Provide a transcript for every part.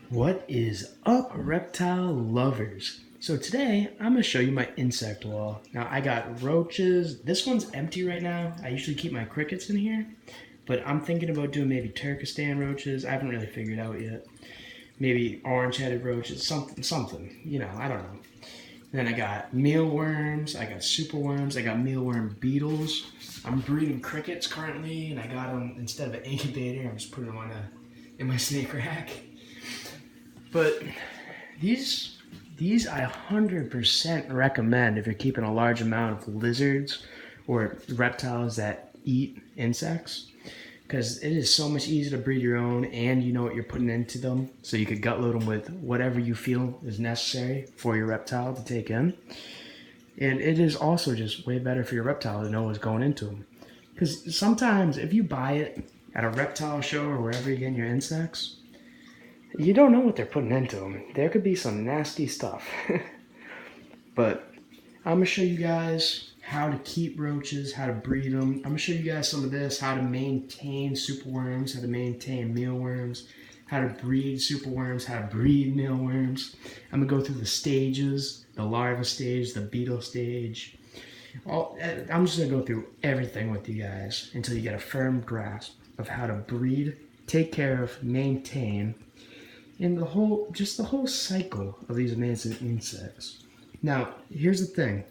What is up, reptile lovers? So today I'm gonna show you my insect wall. Now I got roaches. This one's empty right now. I usually keep my crickets in here, but I'm thinking about doing maybe Turkestan roaches. I haven't really figured out yet. Maybe orange-headed roaches, something. You know, I don't know. And then I got mealworms. I got superworms. I got mealworm beetles. I'm breeding crickets currently, and I got them instead of an incubator. I'm just putting them in my snake rack. But these I 100% recommend if you're keeping a large amount of lizards or reptiles that eat insects, because it is so much easier to breed your own, and you know what you're putting into them, so you could gut load them with whatever you feel is necessary for your reptile to take in. And it is also just way better for your reptile to know what's going into them, because sometimes if you buy it at a reptile show or wherever you're getting your insects, you don't know what they're putting into them. There could be some nasty stuff. But I'm going to show you guys how to keep roaches, how to breed them. I'm going to show you guys some of this, how to maintain superworms, how to maintain mealworms, how to breed superworms, how to breed mealworms. I'm going to go through the stages, the larva stage, the beetle stage. I'm just going to go through everything with you guys until you get a firm grasp of how to breed, take care of, maintain, and the whole cycle of these amazing insects. Now, here's the thing.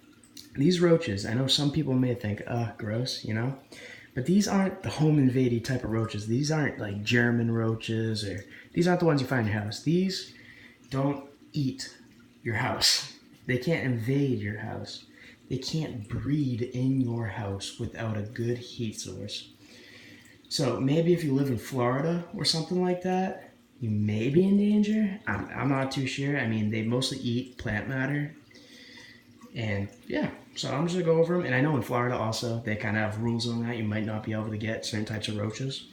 These roaches, I know some people may think, gross, you know? But these aren't the home invading type of roaches. These aren't like German roaches, or these aren't the ones you find in your house. These don't eat your house. They can't invade your house. They can't breed in your house without a good heat source. So maybe if you live in Florida or something like that, you may be in danger. I'm not too sure. I mean, they mostly eat plant matter. And yeah, so I'm just gonna go over them. And I know in Florida also, they kind of have rules on that. You might not be able to get certain types of roaches.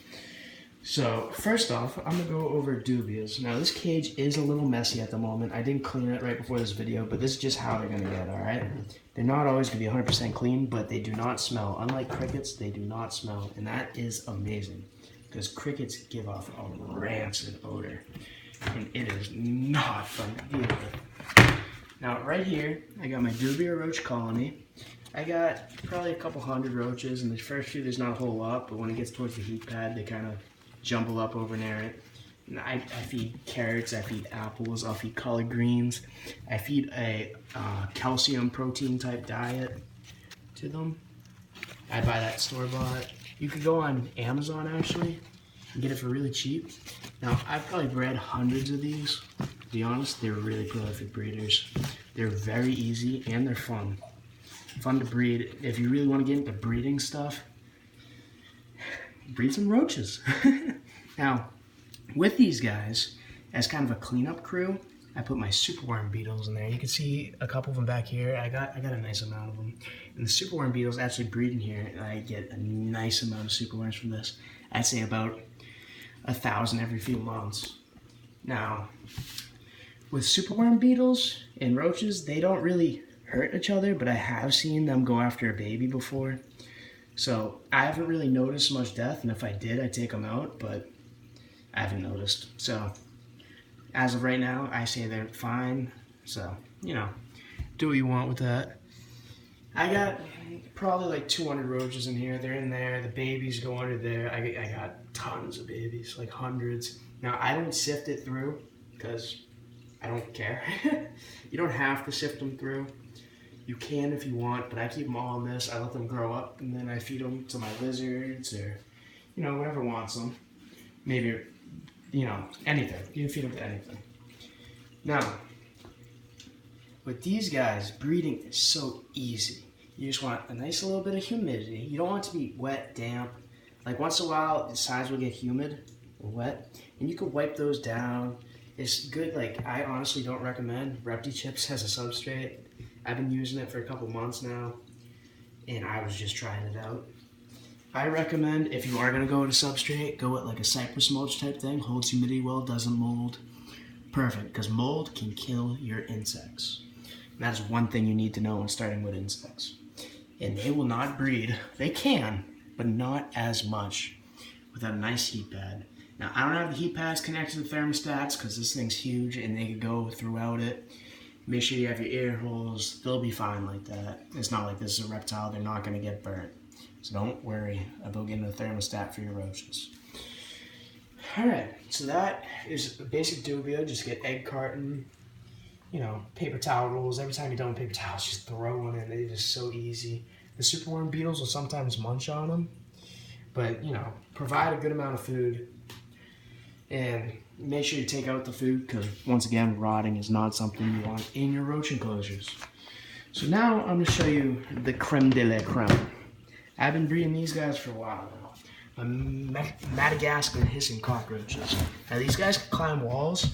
So first off, I'm gonna go over Dubias. Now this cage is a little messy at the moment. I didn't clean it right before this video, but this is just how they're gonna get, all right? They're not always gonna be 100% clean, but they do not smell. Unlike crickets, they do not smell, and that is amazing, because crickets give off a rancid odor, and it is not fun to deal with. Now, right here, I got my Dubia roach colony. I got probably a couple hundred roaches, and the first few, there's not a whole lot, but when it gets towards the heat pad, they kind of jumble up over near it. And I feed carrots, I feed apples, I'll feed collard greens. I feed a calcium protein type diet to them. I buy that store-bought. You could go on Amazon actually and get it for really cheap. Now, I've probably bred hundreds of these. To be honest, they're really prolific breeders. They're very easy and they're fun. Fun to breed. If you really want to get into breeding stuff, breed some roaches. Now, with these guys, as kind of a cleanup crew, I put my superworm beetles in there. You can see a couple of them back here. I got a nice amount of them. And the superworm beetles actually breed in here, and I get a nice amount of superworms from this. I'd say about 1,000 every few months. Now, with superworm beetles and roaches, they don't really hurt each other, but I have seen them go after a baby before. So I haven't really noticed much death, and if I did, I'd take them out, but I haven't noticed. So as of right now, I say they're fine. So, you know, do what you want with that. I got probably like 200 roaches in here. They're in there. The babies go under there. I got tons of babies, like hundreds. Now, I don't sift it through because I don't care. You don't have to sift them through. You can if you want, but I keep them all in this. I let them grow up, and then I feed them to my lizards or, you know, whoever wants them. Maybe, you know, anything. You can feed them to anything. Now, with these guys, breeding is so easy. You just want a nice little bit of humidity. You don't want it to be wet, damp. Like once in a while, the sides will get humid or wet, and you can wipe those down. It's good. Like, I honestly don't recommend Repti Chips as a substrate. I've been using it for a couple months now, and I was just trying it out. I recommend, if you are going to go with a substrate, go with like a cypress mulch type thing. Holds humidity well, doesn't mold. Perfect, because mold can kill your insects. And that is one thing you need to know when starting with insects. And they will not breed. They can, but not as much without a nice heat pad. Now, I don't have the heat pads connected to the thermostats because this thing's huge and they could go throughout it. Make sure you have your air holes. They'll be fine like that. It's not like this is a reptile. They're not going to get burnt. So don't worry about getting a thermostat for your roaches. Alright, so that is a basic Dubia. Just get egg carton, you know, paper towel rolls. Every time you're done with paper towels, just throw one in. It is so easy. The superworm beetles will sometimes munch on them. But, you know, provide a good amount of food. And make sure you take out the food because, once again, rotting is not something you want in your roach enclosures. So now I'm going to show you the creme de la creme. I've been breeding these guys for a while now. Madagascar hissing cockroaches. Now these guys can climb walls.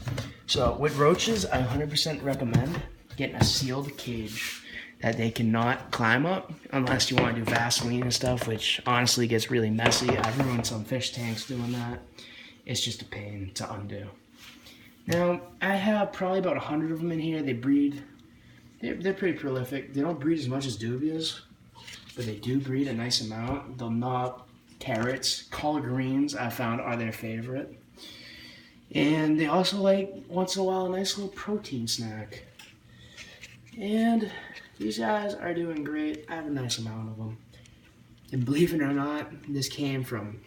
So with roaches, I 100% recommend getting a sealed cage that they cannot climb up unless you want to do Vaseline and stuff, which honestly gets really messy. I've ruined some fish tanks doing that. It's just a pain to undo. Now, I have probably about 100 of them in here. They breed, they're pretty prolific. They don't breed as much as Dubias, but they do breed a nice amount. They'll gnaw carrots. Collard greens, I found, are their favorite. And they also like, once in a while, a nice little protein snack. And these guys are doing great. I have a nice amount of them. And believe it or not, this came from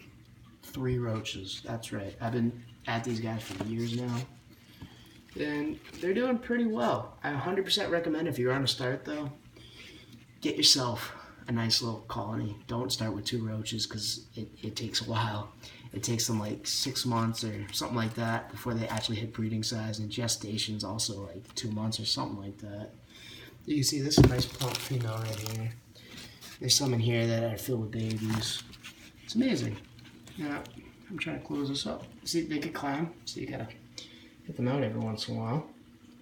3 roaches. That's right. I've been at these guys for years now. And they're doing pretty well. I 100% recommend, if you're on a start though, get yourself a nice little colony. Don't start with 2 roaches because it takes a while. It takes them like 6 months or something like that before they actually hit breeding size, and gestation's also like 2 months or something like that. You can see this is a nice plump female right here. There's some in here that are filled with babies. It's amazing. Now, I'm trying to close this up. See, they can climb, so you gotta hit them out every once in a while.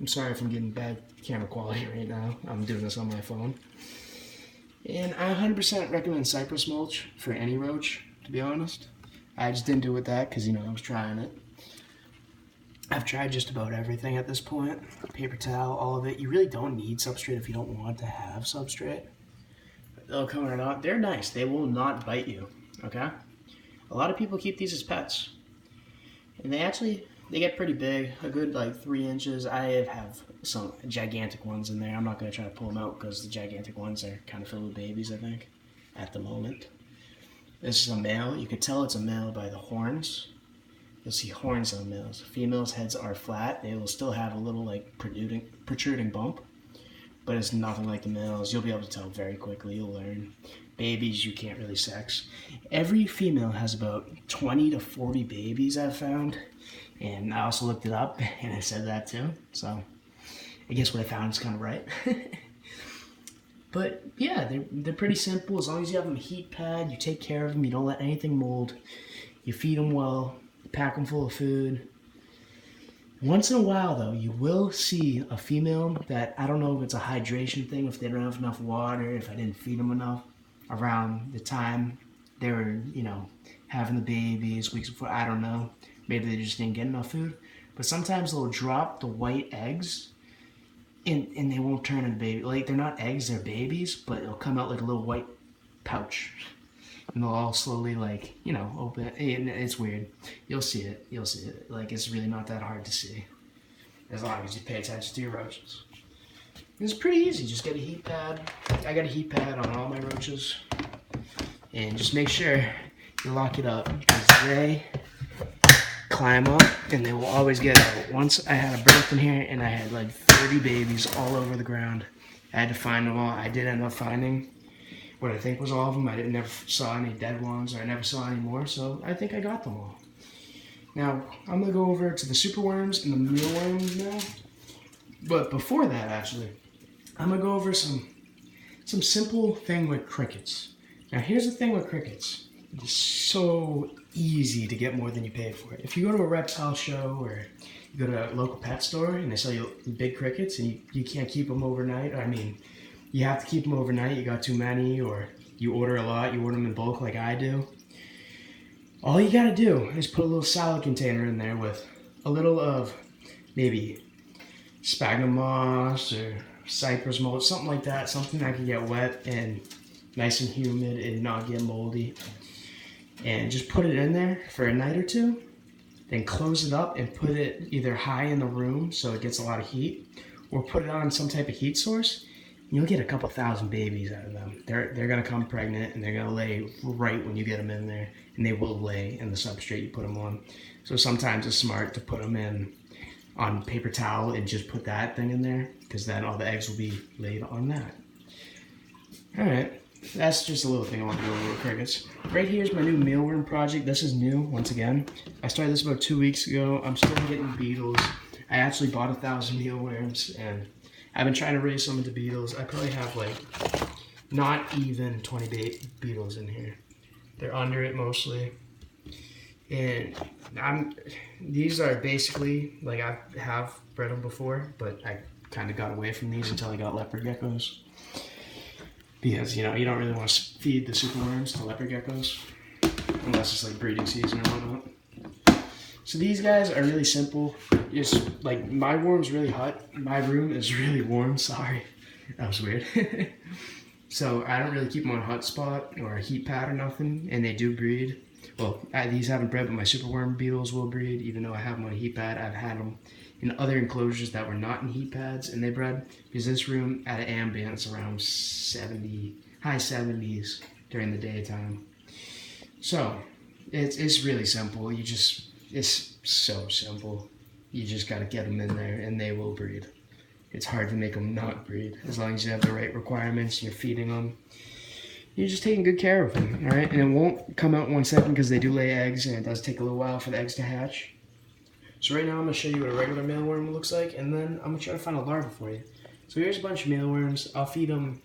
I'm sorry if I'm getting bad camera quality right now. I'm doing this on my phone. And I 100% recommend cypress mulch for any roach, to be honest. I just didn't do it with that because, you know, I was trying it. I've tried just about everything at this point. Paper towel, all of it. You really don't need substrate if you don't want to have substrate. But they'll come right out. They're nice. They will not bite you, okay? A lot of people keep these as pets. And they get pretty big, a good like 3 inches. I have some gigantic ones in there. I'm not going to try to pull them out because the gigantic ones are kind of filled with babies, I think, at the moment. This is a male. You could tell it's a male by the horns. You'll see horns on males. Females' heads are flat. They will still have a little like protruding bump, but it's nothing like the males. You'll be able to tell very quickly. You'll learn. Babies, you can't really sex. Every female has about 20 to 40 babies, I've found. And I also looked it up, and it said that too. So I guess what I found is kind of right. But yeah, they're pretty simple. As long as you have them a heat pad, you take care of them, you don't let anything mold, you feed them well, you pack them full of food. Once in a while, though, you will see a female that, I don't know if it's a hydration thing, if they don't have enough water, if I didn't feed them enough around the time they were, you know, having the babies, weeks before, I don't know. Maybe they just didn't get enough food. But sometimes they'll drop the white eggs and they won't turn into baby. Like, they're not eggs, they're babies, but it'll come out like a little white pouch. And they'll all slowly, like, you know, open. And it's weird. You'll see it. You'll see it. Like, it's really not that hard to see. As long as you pay attention to your roaches. It's pretty easy. Just get a heat pad. I got a heat pad on all my roaches. And just make sure you lock it up, because they climb up and they will always get out. Once I had a birth in here and I had like 30 babies all over the ground. I had to find them all. I did end up finding what I think was all of them. I never saw any dead ones, or I never saw any more, so I think I got them all. Now, I'm going to go over to the superworms and the mealworms now. But before that, actually, I'm going to go over some simple thing with crickets. Now, here's the thing with crickets. It's so easy to get more than you pay for it. If you go to a reptile show or you go to a local pet store and they sell you big crickets and you can't keep them overnight, I mean, you have to keep them overnight, you got too many, or you order a lot, you order them in bulk like I do. All you gotta do is put a little salad container in there with a little of maybe sphagnum moss or cypress mulch, something like that, something that can get wet and nice and humid and not get moldy. And just put it in there for a night or two. then close it up and put it either high in the room so it gets a lot of heat, or put it on some type of heat source. You'll get a couple thousand babies out of them. They're gonna come pregnant and they're gonna lay right when you get them in there, and they will lay in the substrate you put them on. So sometimes it's smart to put them in on paper towel and just put that thing in there, because then all the eggs will be laid on that. All right, that's just a little thing I want to go over with crickets. Right here's my new mealworm project. This is new, once again. I started this about 2 weeks ago. I'm still getting beetles. I actually bought 1,000 mealworms, and I've been trying to raise some into beetles. I probably have like not even 20 beetles in here. They're under it mostly. And these are basically, like, I have bred them before, but I kind of got away from these until I got leopard geckos. Because, you know, you don't really want to feed the superworms to leopard geckos, unless it's like breeding season or whatnot. So these guys are really simple. Just like, my worm's really hot. My room is really warm. Sorry, that was weird. So I don't really keep them on a hot spot or a heat pad or nothing, and they do breed. Well, these haven't bred, but my superworm beetles will breed, even though I have them on a heat pad. I've had them in other enclosures that were not in heat pads, and they bred, because this room at an ambience around 70, high 70s during the daytime. So it's really simple. It's so simple. You just got to get them in there and they will breed. It's hard to make them not breed, as long as you have the right requirements, you're feeding them. You're just taking good care of them, all right? And it won't come out in 1 second, because they do lay eggs, and it does take a little while for the eggs to hatch. So right now I'm going to show you what a regular mealworm looks like, and then I'm going to try to find a larva for you. So here's a bunch of mealworms. I'll feed them,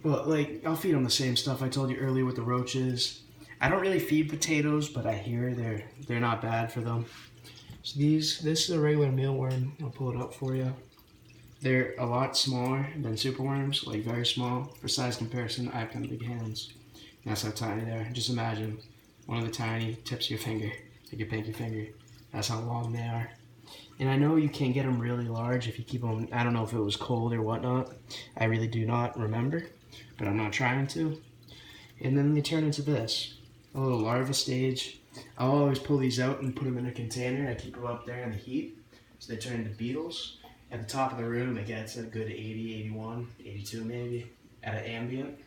well, like, I'll feed them the same stuff I told you earlier with the roaches. I don't really feed potatoes, but I hear they're not bad for them. So this is a regular mealworm. I'll pull it up for you. They're a lot smaller than superworms, like very small. For size comparison, I have kind of big hands. And that's how tiny they are. Just imagine one of the tiny tips of your finger, like your pinky finger. That's how long they are. And I know you can get them really large if you keep them, I don't know if it was cold or whatnot. I really do not remember, but I'm not trying to. And then they turn into this, a little larva stage. I'll always pull these out and put them in a container. I keep them up there in the heat, so they turn into beetles. At the top of the room, it gets a good 80, 81, 82 maybe, at an ambient.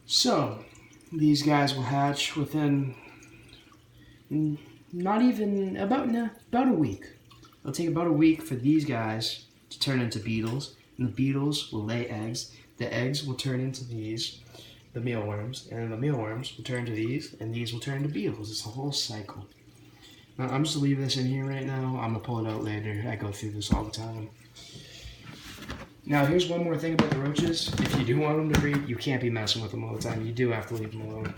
So, these guys will hatch within not even, about a week. It'll take about a week for these guys to turn into beetles, and the beetles will lay eggs. The eggs will turn into these, the mealworms, and the mealworms will turn to these, and these will turn to beetles. It's a whole cycle. Now, I'm just going to leave this in here right now. I'm going to pull it out later. I go through this all the time. Now, here's one more thing about the roaches. If you do want them to breed, you can't be messing with them all the time. You do have to leave them alone.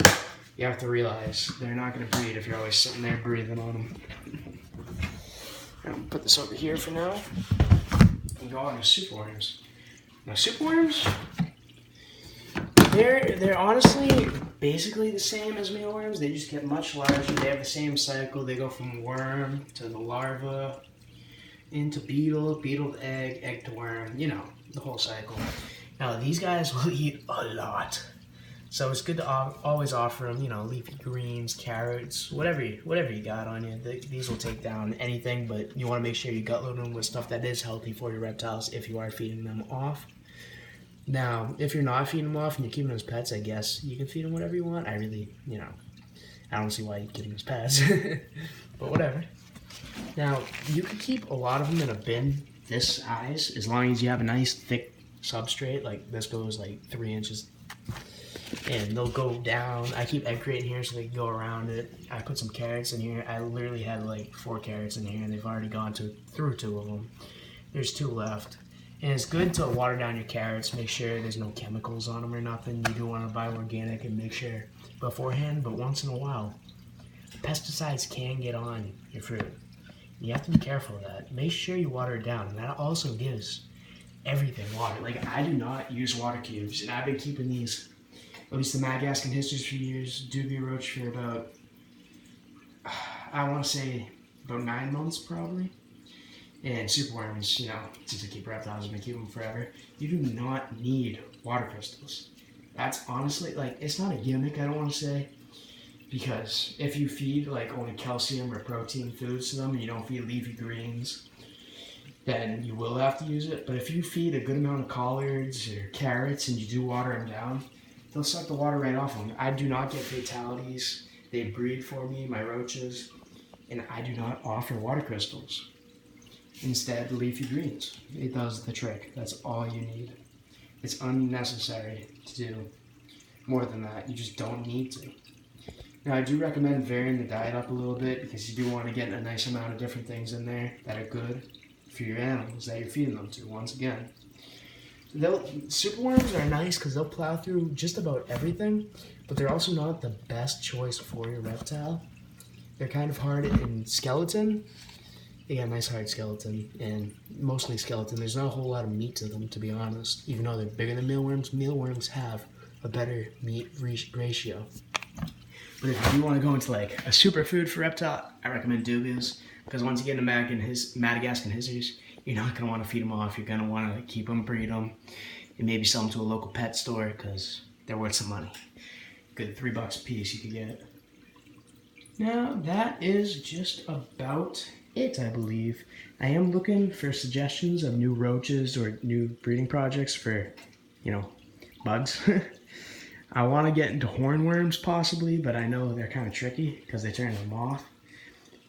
You have to realize they're not going to breed if you're always sitting there breathing on them. I'm going to put this over here for now and go on to superworms. Now, superworms, they're honestly basically the same as mealworms. They just get much larger. They have the same cycle. They go from worm to the larva into beetle, beetle to egg, egg to worm, you know, the whole cycle. Now, these guys will eat a lot. So it's good to always offer them, you know, leafy greens, carrots, whatever you got on you. These will take down anything, but you want to make sure you gut load them with stuff that is healthy for your reptiles if you are feeding them off. Now, if you're not feeding them off and you're keeping them as pets, I guess you can feed them whatever you want. I really, you know, I don't see why you keep them as pets, but whatever. Now, you can keep a lot of them in a bin this size as long as you have a nice thick substrate. Like this goes like 3 inches, and they'll go down. I keep egg crate in here so they can go around it. I put some carrots in here. I literally had like 4 carrots in here, and they've already gone through 2 of them. There's 2 left. And it's good to water down your carrots, make sure there's no chemicals on them or nothing. You do want to buy organic and make sure beforehand, but once in a while, pesticides can get on your fruit. You have to be careful of that. Make sure you water it down, and that also gives everything water. Like, I do not use water cubes, and I've been keeping these, at least the Madagascan Histories for years, Dubia roach for about, I want to say about 9 months probably. And superworms, you know, since I keep reptiles, I've been keeping them forever. You do not need water crystals. That's honestly, like, it's not a gimmick, I don't want to say. because if you feed like only calcium or protein foods to them and you don't feed leafy greens, then you will have to use it. But if you feed a good amount of collards or carrots and you do water them down, they'll suck the water right off them. I do not get fatalities. They breed for me, my roaches, and I do not offer water crystals. Instead, leafy greens. It does the trick. That's all you need. It's unnecessary to do more than that. You just don't need to. Now, I do recommend varying the diet up a little bit because you do want to get a nice amount of different things in there that are good for your animals that you're feeding them to, once again. Superworms are nice because they'll plow through just about everything, but they're also not the best choice for your reptile. They're kind of hard in skeleton. They got a nice hard skeleton, and mostly skeleton. There's not a whole lot of meat to them, to be honest. Even though they're bigger than mealworms, mealworms have a better meat ratio. But if you do want to go into like a superfood for reptile, I recommend Dubias, because once you get into Madagascan Hizzers, you're not going to want to feed them off. You're going to want to keep them, breed them, and maybe sell them to a local pet store because they're worth some money. Good $3 a piece you could get. Now, that is just about it, I believe. I am looking for suggestions of new roaches or new breeding projects for, bugs. I want to get into hornworms possibly, but I know they're kind of tricky because they turn into moth.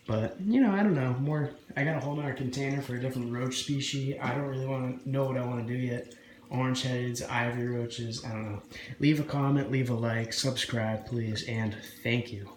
But, I don't know. I got a whole other container for a different roach species. I don't really want to know what I want to do yet. Orange heads, ivory roaches, I don't know. Leave a comment, leave a like, subscribe, please, and thank you.